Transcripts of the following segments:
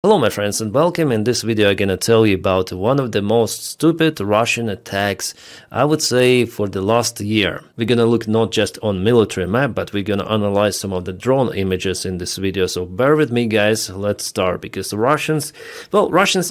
Hello my friends and welcome. In this video I'm gonna tell you about one of the most stupid Russian attacks, I would say, for the last year. We're gonna look not just on military map, but we're gonna analyze some of the drone images in this video, so bear with me guys, let's start, because the Russians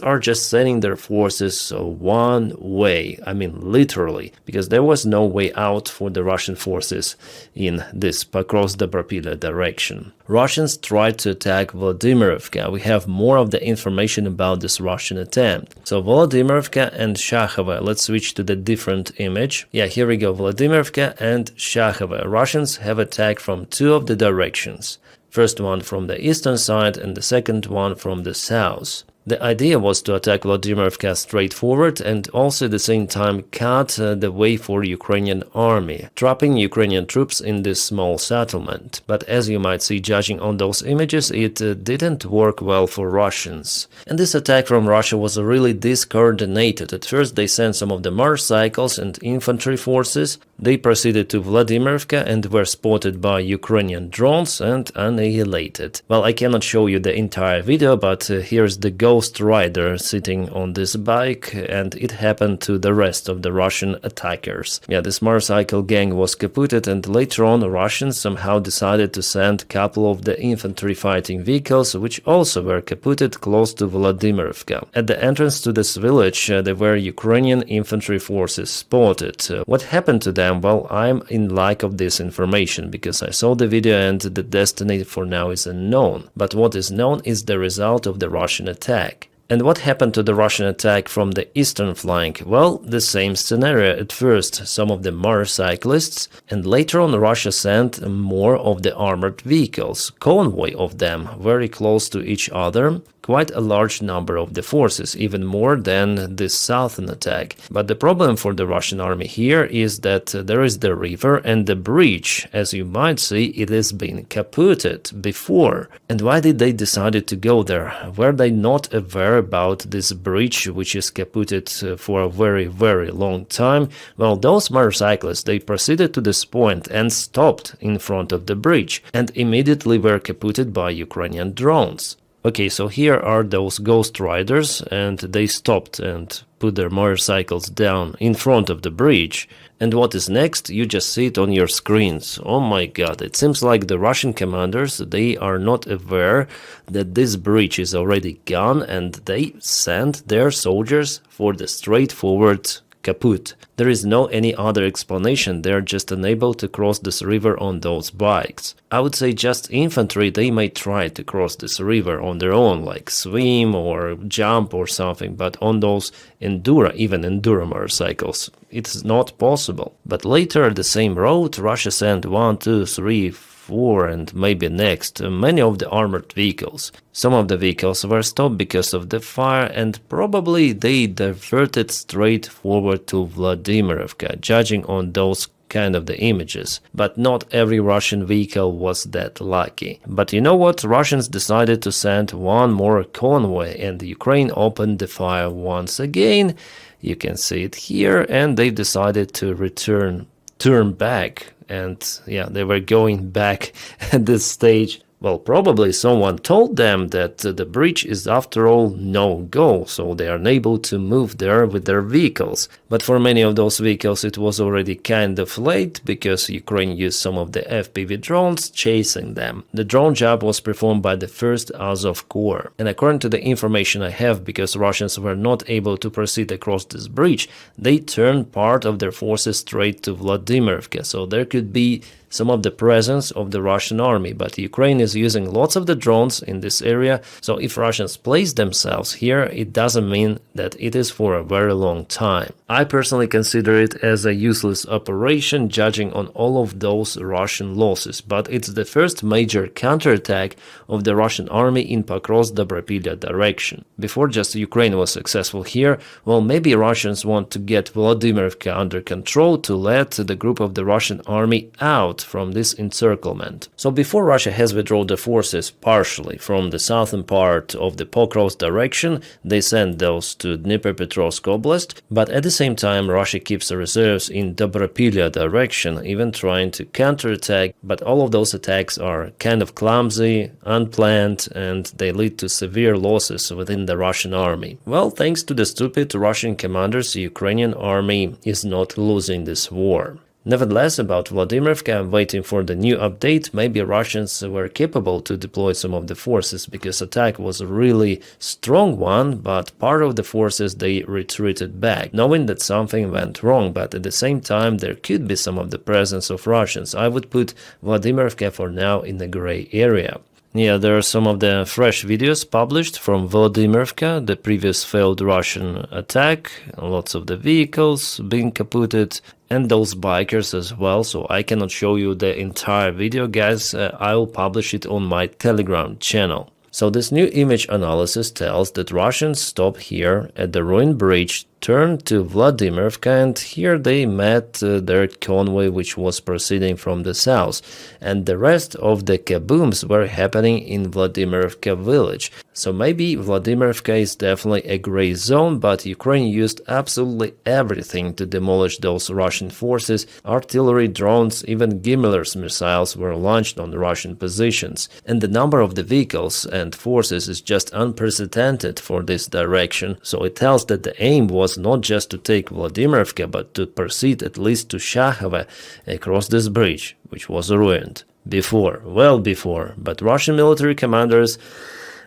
are just sending their forces one way, I mean literally, because there was no way out for the Russian forces in this across the Dnipro direction. Russians tried to attack Vladimirivka. We have more of the information about this Russian attempt. So Vladimirivka and Shakhova. Let's switch to the different image. Yeah, here we go. Vladimirivka and Shakhova. Russians have attacked from two of the directions. First one from the eastern side and the second one from the south. The idea was to attack Vladimirivka straight forward and also at the same time cut the way for Ukrainian army, trapping Ukrainian troops in this small settlement. But as you might see judging on those images, it didn't work well for Russians. And this attack from Russia was really discoordinated. At first they sent some of the motorcycles and infantry forces. They proceeded to Vladimirivka and were spotted by Ukrainian drones and annihilated. Well, I cannot show you the entire video, but here's the Ghost Rider sitting on this bike, and it happened to the rest of the Russian attackers. Yeah, this motorcycle gang was kaputted, and later on Russians somehow decided to send a couple of the infantry fighting vehicles, which also were kaputted close to Vladimirivka. At the entrance to this village, there were Ukrainian infantry forces spotted. What happened to them? Well, I'm in lack of this information, because I saw the video and the destiny for now is unknown. But what is known is the result of the Russian attack. And what happened to the Russian attack from the eastern flank? Well, the same scenario. At first, some of the motorcyclists, and later on Russia sent more of the armored vehicles, convoy of them, very close to each other. Quite a large number of the forces, even more than this southern attack. But the problem for the Russian army here is that there is the river and the bridge. As you might see, it has been kaputted before. And why did they decide to go there? Were they not aware about this bridge, which is kaputted for a very long time? Well, those motorcyclists, they proceeded to this point and stopped in front of the bridge and immediately were kaputted by Ukrainian drones. Okay, so here are those Ghost Riders, and they stopped and put their motorcycles down in front of the bridge. And what is next? You just see it on your screens. Oh my god, it seems like the Russian commanders, they are not aware that this bridge is already gone, and they sent their soldiers for the straightforward kaput. There is no any other explanation. They're just unable to cross this river on those bikes. I would say just infantry, they may try to cross this river on their own, like swim or jump or something, but on those even Enduro motorcycles, it's not possible. But later the same road, Russia sent 1, 2, 3, 4 and maybe next many of the armored vehicles. Some of the vehicles were stopped because of the fire, and probably they diverted straight forward to Vladimirivka, judging on those kind of the images. But not every Russian vehicle was that lucky. But you know what? Russians decided to send one more convoy, and Ukraine opened the fire once again. You can see it here, and they decided to turn back. And yeah, they were going back at this stage. Well, probably someone told them that the bridge is after all no-go, so they are unable to move there with their vehicles. But for many of those vehicles it was already kind of late, because Ukraine used some of the FPV drones chasing them. The drone job was performed by the 1st Azov Corps. And according to the information I have, because Russians were not able to proceed across this bridge, they turned part of their forces straight to Vladimirivka, so there could be some of the presence of the Russian army, but Ukraine is using lots of the drones in this area, so if Russians place themselves here, it doesn't mean that it is for a very long time. I personally consider it as a useless operation, judging on all of those Russian losses, but it's the first major counterattack of the Russian army in Dnipro direction. Before just Ukraine was successful here, well, maybe Russians want to get Vladimirivka under control to let the group of the Russian army out out from this encirclement. So before Russia has withdrawn the forces partially from the southern part of the Pokrovsk direction, they sent those to Dnipropetrovsk Oblast, but at the same time Russia keeps the reserves in Dobropilya direction, even trying to counterattack, but all of those attacks are kind of clumsy, unplanned, and they lead to severe losses within the Russian army. Well, thanks to the stupid Russian commanders, the Ukrainian army is not losing this war. Nevertheless, about Vladimirivka, I'm waiting for the new update. Maybe Russians were capable to deploy some of the forces, because attack was a really strong one, but part of the forces they retreated back, knowing that something went wrong, but at the same time there could be some of the presence of Russians. I would put Vladimirivka for now in the gray area. Yeah, there are some of the fresh videos published from Vladimirivka, the previous failed Russian attack, lots of the vehicles being kaputted, and those bikers as well, so I cannot show you the entire video, guys. I will publish it on my Telegram channel. So this new image analysis tells that Russians stop here at the ruined bridge, turned to Vladimirivka, and here they met their convoy which was proceeding from the south, and the rest of the kabooms were happening in Vladimirivka village. So maybe Vladimirivka is definitely a gray zone, but Ukraine used absolutely everything to demolish those Russian forces. Artillery, drones, even Gimmelers missiles were launched on Russian positions, and the number of the vehicles and forces is just unprecedented for this direction, so it tells that the aim was not just to take Vladimirivka, but to proceed at least to Shakhova across this bridge, which was ruined before, well before, but Russian military commanders,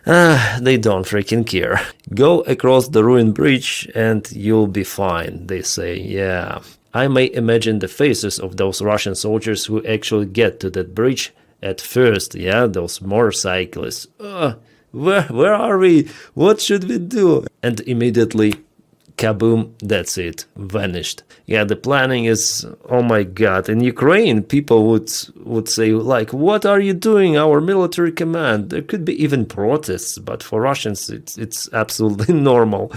they don't freaking care. Go across the ruined bridge and you'll be fine, they say. Yeah, I may imagine the faces of those Russian soldiers who actually get to that bridge at first, yeah, those motorcyclists. Where are we? What should we do? And immediately, kaboom, that's it, vanished. Yeah, the planning is, oh my god, in Ukraine people would say like, what are you doing, our military command? There could be even protests, but for Russians it's absolutely normal.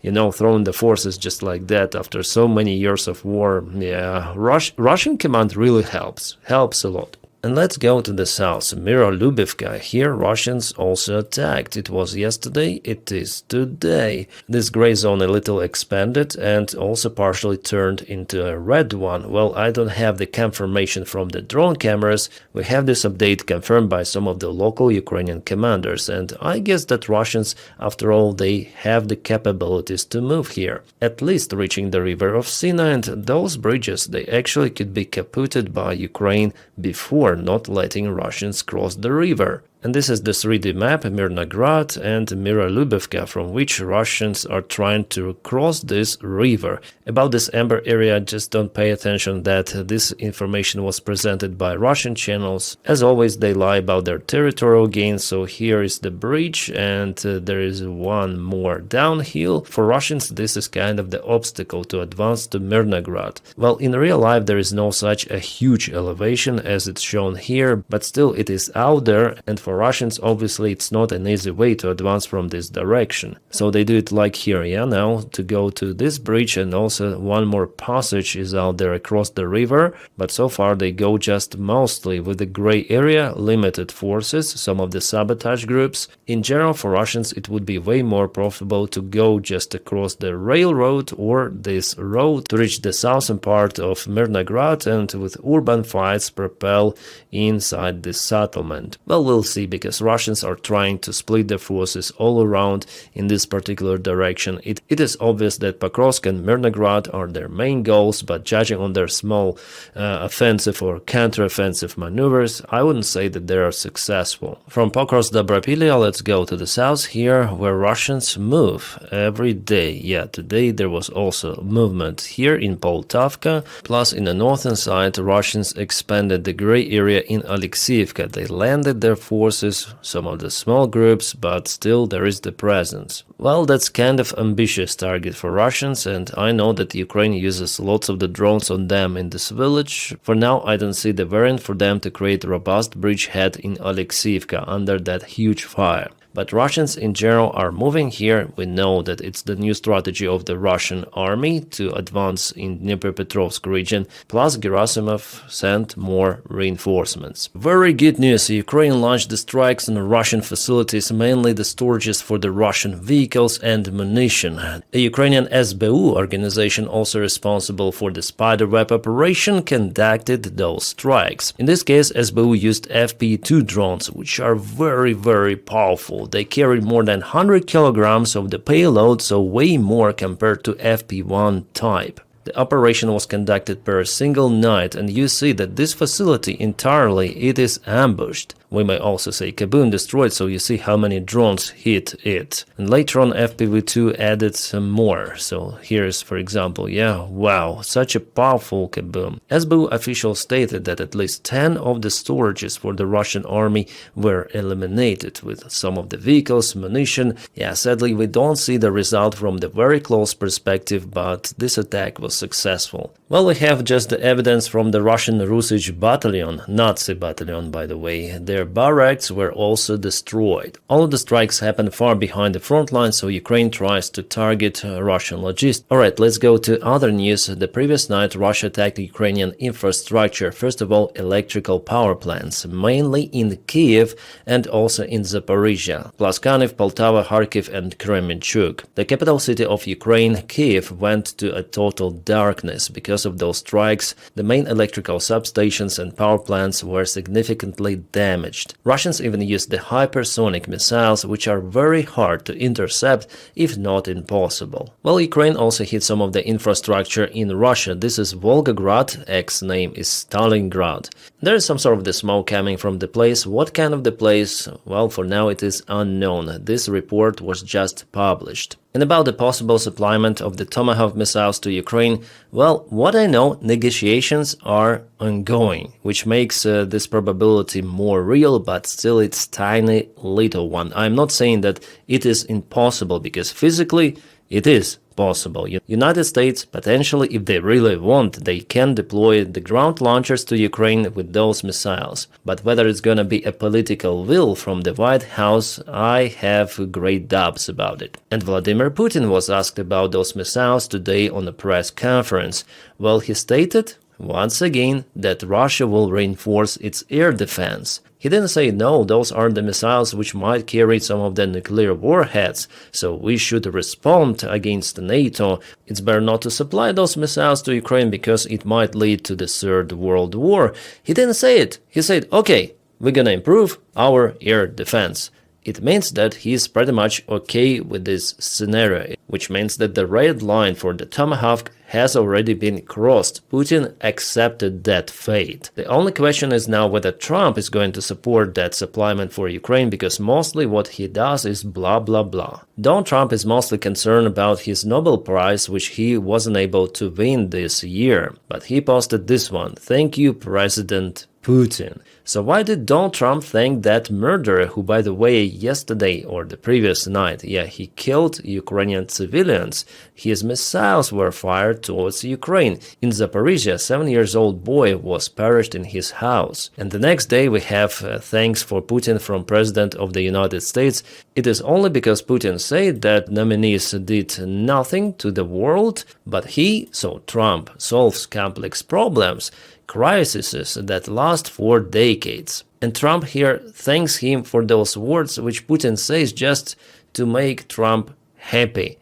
You know, throwing the forces just like that after so many years of war. Yeah, Russian command really helps a lot. And let's go to the south, Mirolubivka. Here Russians also attacked. It was yesterday, it is today. This gray zone a little expanded and also partially turned into a red one. Well, I don't have the confirmation from the drone cameras. We have this update confirmed by some of the local Ukrainian commanders, and I guess that Russians, after all, they have the capabilities to move here, at least reaching the river of Sina, and those bridges, they actually could be kaputted by Ukraine before not letting Russians cross the river. And this is the 3D map, Mirnograd and Mirolubivka, from which Russians are trying to cross this river. About this amber area, just don't pay attention that this information was presented by Russian channels. As always, they lie about their territorial gains, so here is the bridge and there is one more downhill. For Russians, this is kind of the obstacle to advance to Mirnograd. Well, in real life, there is no such a huge elevation as it's shown here, but still it is out there, and for Russians, obviously, it's not an easy way to advance from this direction. So they do it like here, yeah, now, to go to this bridge, and also one more passage is out there across the river, but so far they go just mostly with the gray area, limited forces, some of the sabotage groups. In general, for Russians, it would be way more profitable to go just across the railroad or this road to reach the southern part of Mirnograd and with urban fights propel inside this settlement. Well, we'll see, because Russians are trying to split their forces all around in this particular direction. It is obvious that Pokrovsk and Mirnograd are their main goals, but judging on their small offensive or counter-offensive maneuvers, I wouldn't say that they are successful. From Pokrovsk Dobropilya, let's go to the south here, where Russians move every day. Yeah, today there was also movement here in Poltavka, plus in the northern side, Russians expanded the gray area in Alexeyevka. They landed their forces, some of the small groups, but still there is the presence. Well, that's kind of ambitious target for Russians, and I know that Ukraine uses lots of the drones on them in this village. For now, I don't see the variant for them to create a robust bridgehead in Alexeyevka under that huge fire. But Russians in general are moving here. We know that it's the new strategy of the Russian army to advance in Dnipropetrovsk region, plus Gerasimov sent more reinforcements. Very good news, Ukraine launched the strikes on Russian facilities, mainly the storages for the Russian vehicles and munition. A Ukrainian SBU organization also responsible for the spiderweb operation conducted those strikes. In this case, SBU used FP2 drones, which are very powerful. They carry more than 100 kilograms of the payload, so way more compared to FP1 type. The operation was conducted per single night, and you see that this facility entirely it is ambushed. We may also say kaboom destroyed, so you see how many drones hit it. And later on FPV2 added some more. So here's for example, yeah, wow, such a powerful kaboom. SBU officials stated that at least 10 of the storages for the Russian army were eliminated, with some of the vehicles, munition. Yeah, sadly we don't see the result from the very close perspective, but this attack was successful. Well, we have just the evidence from the Russian Ruzzian battalion, Nazi battalion by the way. Their barracks were also destroyed. All of the strikes happened far behind the front line, so Ukraine tries to target Russian logistics. Alright, let's go to other news. The previous night Russia attacked Ukrainian infrastructure, first of all electrical power plants, mainly in Kiev and also in Zaporizhia, plus Kharkiv, Poltava, Kharkiv and Kremenchuk. The capital city of Ukraine, Kiev, went to a total darkness because of those strikes. The main electrical substations and power plants were significantly damaged. Russians even used the hypersonic missiles, which are very hard to intercept, if not impossible. Well, Ukraine also hit some of the infrastructure in Russia. This is Volgograd, ex-name is Stalingrad. There is some sort of the smoke coming from the place. What kind of the place? Well, for now it is unknown. This report was just published. And about the possible supplyment of the Tomahawk missiles to Ukraine, well, what I know, negotiations are ongoing, which makes this probability more real, but still it's tiny little one. I'm not saying that it is impossible, because physically it is possible. United States, potentially, if they really want, they can deploy the ground launchers to Ukraine with those missiles. But whether it's gonna be a political will from the White House, I have great doubts about it. And Vladimir Putin was asked about those missiles today on a press conference. Well, he stated, once again, that Russia will reinforce its air defense. He didn't say, no, those are the missiles which might carry some of the nuclear warheads, so we should respond against NATO. It's better not to supply those missiles to Ukraine because it might lead to the Third World War. He didn't say it. He said, okay, we're gonna improve our air defense. It means that he's pretty much okay with this scenario, which means that the red line for the Tomahawk has already been crossed. Putin accepted that fate. The only question is now whether Trump is going to support that supplyment for Ukraine, because mostly what he does is blah blah blah. Donald Trump is mostly concerned about his Nobel Prize, which he wasn't able to win this year. But he posted this one: "Thank you, President Putin." So why did Donald Trump thank that murderer who, by the way, yesterday or the previous night, yeah, he killed Ukrainian civilians. His missiles were fired towards Ukraine. In Zaporizhia, a 7-year-old boy was perished in his house. And the next day we have thanks for Putin from President of the United States. It is only because Putin said that nominees did nothing to the world, but he, so Trump, solves complex problems, crises that last for decades. And Trump here thanks him for those words which Putin says just to make Trump happy.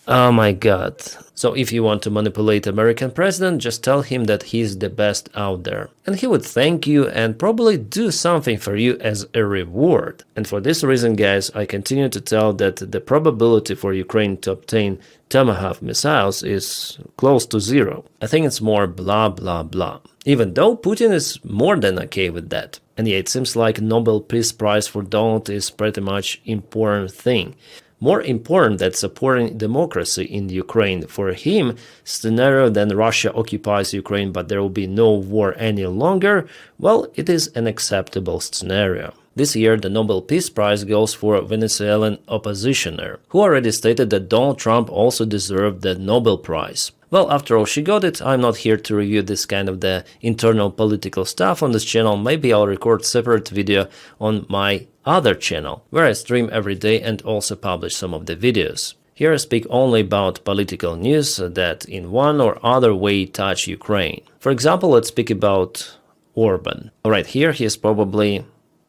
Oh my god. So if you want to manipulate American president, just tell him that he's the best out there. And he would thank you and probably do something for you as a reward. And for this reason, guys, I continue to tell that the probability for Ukraine to obtain Tomahawk missiles is close to zero. I think it's more blah blah blah. Even though Putin is more than okay with that. And yeah, it seems like Nobel Peace Prize for Donald is pretty much important thing. More important than supporting democracy in Ukraine. For him, scenario than Russia occupies Ukraine but there will be no war any longer, well, it is an acceptable scenario. This year, the Nobel Peace Prize goes for a Venezuelan oppositioner, who already stated that Donald Trump also deserved the Nobel Prize. Well, after all, she got it. I'm not here to review this kind of the internal political stuff on this channel. Maybe I'll record separate video on my other channel, where I stream every day and also publish some of the videos. Here I speak only about political news that in one or other way touch Ukraine. For example, let's speak about Orban. Alright, here he is probably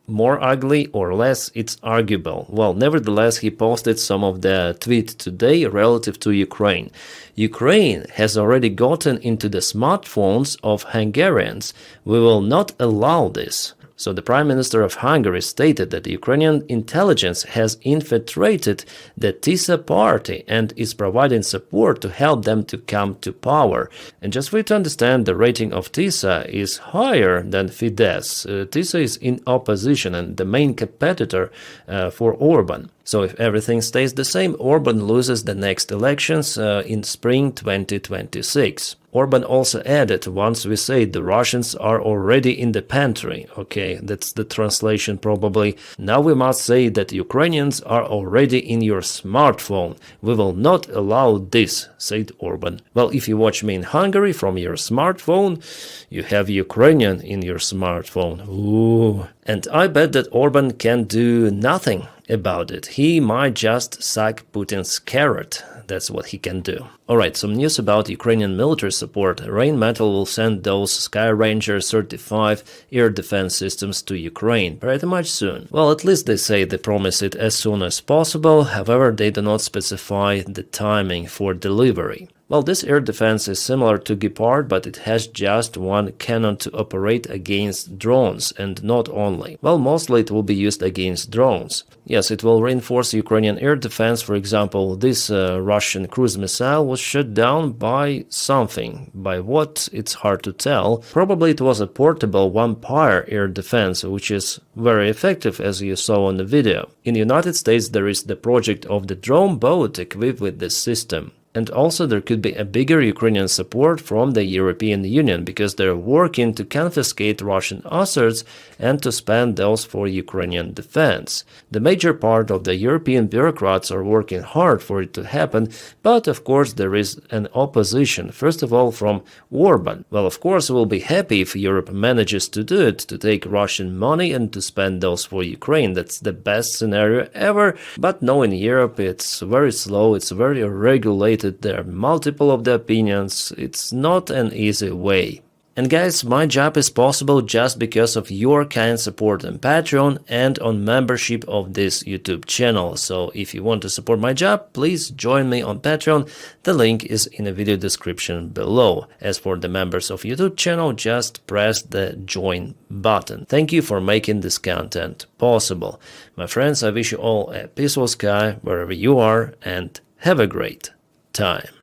more ugly or less, it's arguable. Well, nevertheless, he posted some of the tweet today relative to Ukraine. Ukraine has already gotten into the smartphones of Hungarians. We will not allow this. So the Prime Minister of Hungary stated that the Ukrainian intelligence has infiltrated the TISA party and is providing support to help them to come to power. And just for you to understand, the rating of TISA is higher than Fidesz. TISA is in opposition and the main competitor for Orban. So if everything stays the same, Orban loses the next elections in spring 2026. Orban also added, once we say the Russians are already in the pantry. Okay, that's the translation probably. Now we must say that Ukrainians are already in your smartphone. We will not allow this, said Orban. Well, if you watch me in Hungary from your smartphone, you have Ukrainian in your smartphone. Ooh. And I bet that Orban can do nothing about it. He might just suck Putin's carrot. That's what he can do. Alright, some news about Ukrainian military support. Rheinmetall will send those Skyranger 35 air defense systems to Ukraine pretty much soon. Well, at least they say they promise it as soon as possible, however they do not specify the timing for delivery. Well, this air defense is similar to Gepard, but it has just one cannon to operate against drones, and not only. Well, mostly it will be used against drones. Yes, it will reinforce Ukrainian air defense. For example, this Russian cruise missile was shot down by something. By what? It's hard to tell. Probably it was a portable Vampire air defense, which is very effective, as you saw on the video. In the United States, there is the project of the drone boat equipped with this system. And also there could be a bigger Ukrainian support from the European Union, because they're working to confiscate Russian assets and to spend those for Ukrainian defense. The major part of the European bureaucrats are working hard for it to happen, but of course there is an opposition, first of all from Orban. Well, of course we'll be happy if Europe manages to do it, to take Russian money and to spend those for Ukraine. That's the best scenario ever, but no, in Europe it's very slow, it's very regulated. There are multiple of the opinions. It's not an easy way. And guys, my job is possible just because of your kind support on Patreon and on membership of this YouTube channel. So if you want to support my job, please join me on Patreon. The link is in the video description below. As for the members of YouTube channel, just press the join button. Thank you for making this content possible. My friends, I wish you all a peaceful sky wherever you are and have a great time.